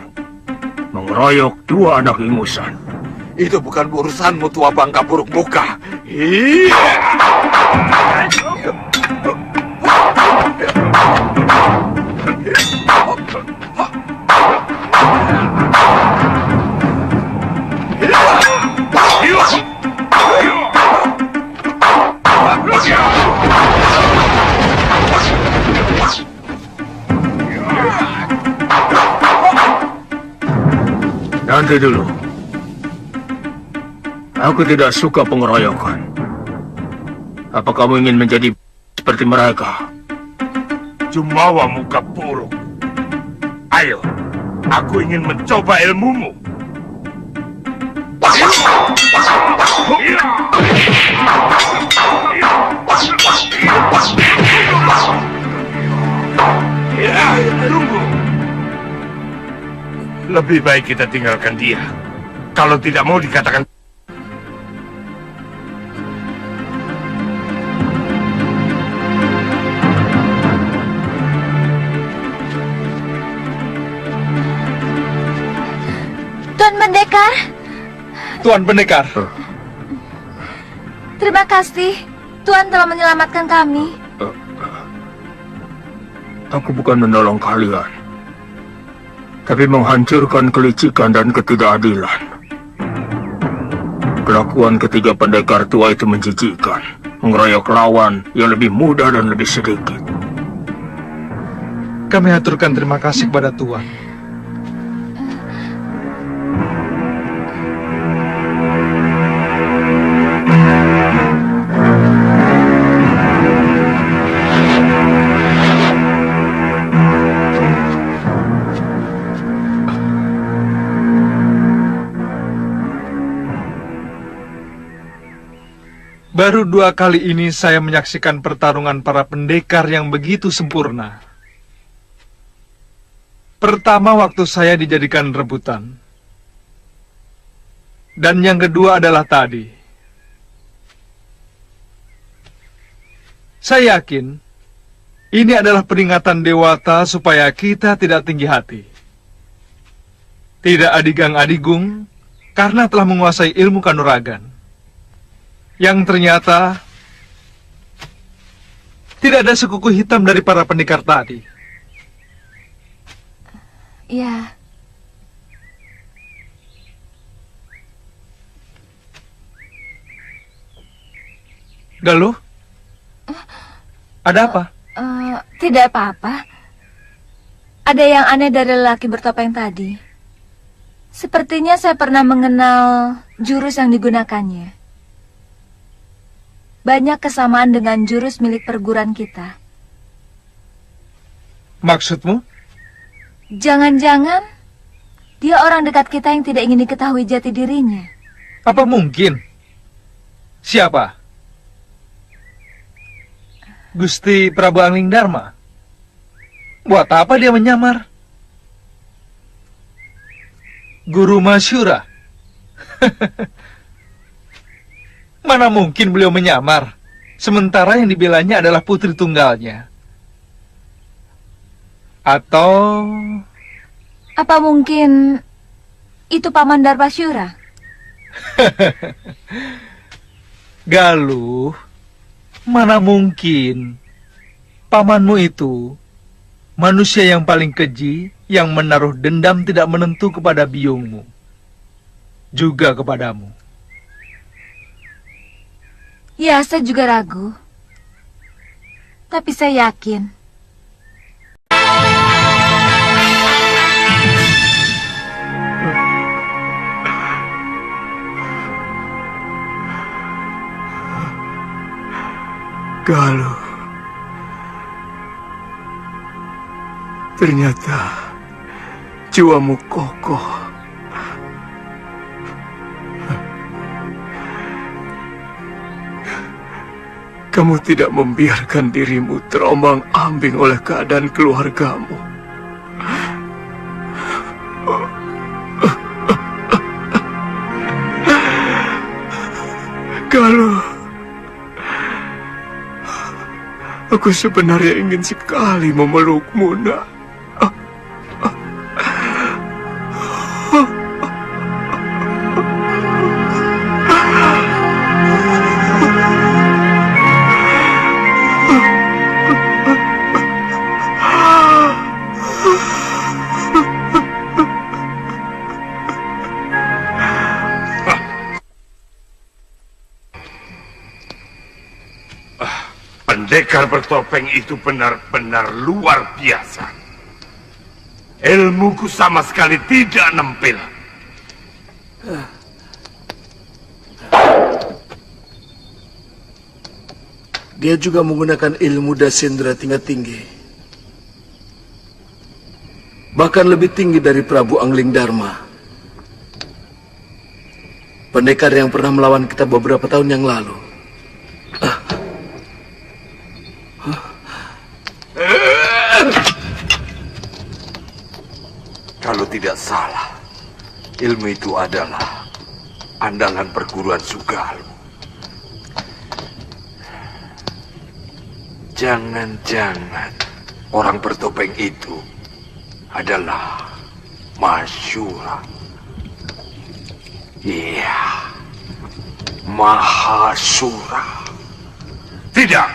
Mengeroyok dua anak ingusan. Itu bukan urusanmu, tua bangka buruk muka. Nanti dulu. Aku tidak suka pengeroyokan. Apa kamu ingin menjadi seperti mereka? Jumawa muka buruk. Ayo, aku ingin mencoba ilmumu. Tunggu. Lebih baik kita tinggalkan dia. Kalau tidak mau dikatakan. Tuan Pendekar. Tuan Pendekar. Terima kasih. Tuan telah menyelamatkan kami. Aku bukan menolong kalian, tapi menghancurkan kelicikan dan ketidakadilan. Kelakuan ketiga pendekar tua itu menjijikkan, mengeroyok lawan yang lebih muda dan lebih sedikit. Kami aturkan terima kasih kepada Tuan. Baru 2 kali ini saya menyaksikan pertarungan para pendekar yang begitu sempurna. Pertama waktu saya dijadikan rebutan. Dan yang kedua adalah tadi. Saya yakin ini adalah peringatan Dewata supaya kita tidak tinggi hati. Tidak adigang-adigung karena telah menguasai ilmu kanuragan. Yang ternyata tidak ada sekuku hitam dari para pendekar tadi. Ya. Galuh? Ada apa? Tidak apa-apa. Ada yang aneh dari lelaki bertopeng tadi. Sepertinya saya pernah mengenal jurus yang digunakannya. Banyak kesamaan dengan jurus milik perguruan kita. Maksudmu? Jangan-jangan dia orang dekat kita yang tidak ingin diketahui jati dirinya. Apa mungkin? Siapa? Gusti Prabu Angling Dharma? Buat apa dia menyamar? Guru Masyura? Mana mungkin beliau menyamar, sementara yang dibelanya adalah putri tunggalnya. Atau... Apa mungkin itu Paman Darmasyura? Galuh, mana mungkin pamanmu itu manusia yang paling keji yang menaruh dendam tidak menentu kepada biungmu, juga kepadamu. Ya, saya juga ragu. Tapi saya yakin. Galuh, ternyata jiwamu kokoh. Kamu tidak membiarkan dirimu terombang-ambing oleh keadaan keluargamu. Galuh, aku sebenarnya ingin sekali memelukmu, nak. Pendekar bertopeng itu benar-benar luar biasa. Ilmuku sama sekali tidak nempel. Dia juga menggunakan ilmu Dasendra tingkat tinggi. Bahkan lebih tinggi dari Prabu Angling Dharma. Pendekar yang pernah melawan kita beberapa tahun yang lalu. Kalau tidak salah, ilmu itu adalah andalan perguruan Sugalu. Jangan-jangan orang bertopeng itu adalah Masyura. Iya, Mahasura. Tidak.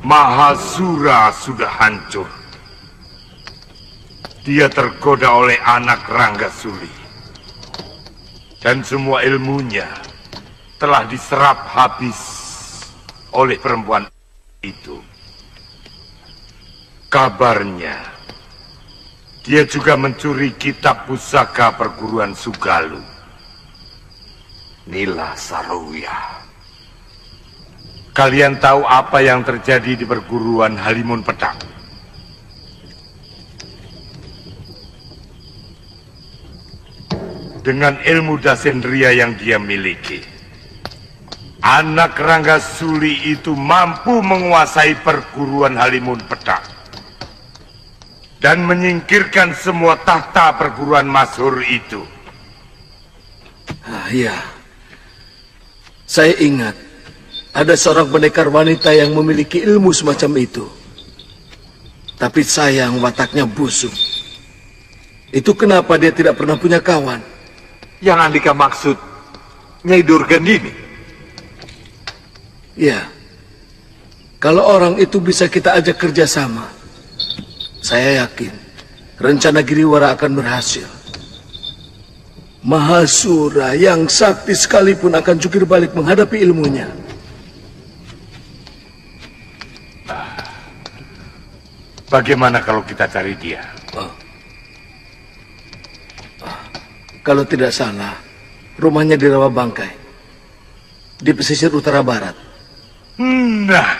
Mahasura sudah hancur. Dia tergoda oleh anak Ranggasuli. Dan semua ilmunya telah diserap habis oleh perempuan itu. Kabarnya, dia juga mencuri kitab pusaka perguruan Sugalu. Nila Saroya. Kalian tahu apa yang terjadi di perguruan Halimun Pedang? Dengan ilmu Dasendria yang dia miliki, anak Ranggasuli itu mampu menguasai perguruan Halimun Pedang dan menyingkirkan semua tahta perguruan masyhur itu. Iya, saya ingat ada seorang pendekar wanita yang memiliki ilmu semacam itu. Tapi sayang wataknya busuk. Itu kenapa dia tidak pernah punya kawan. Yang Andika maksud Nyai Durgandini. Ya, kalau orang itu bisa kita ajak kerjasama, saya yakin rencana Giriwara akan berhasil. Mahasura yang sakti sekalipun akan jungkir balik menghadapi ilmunya. Bagaimana kalau kita cari dia? Kalau tidak salah, rumahnya di Rawa Bangkai, di pesisir utara barat. Nah,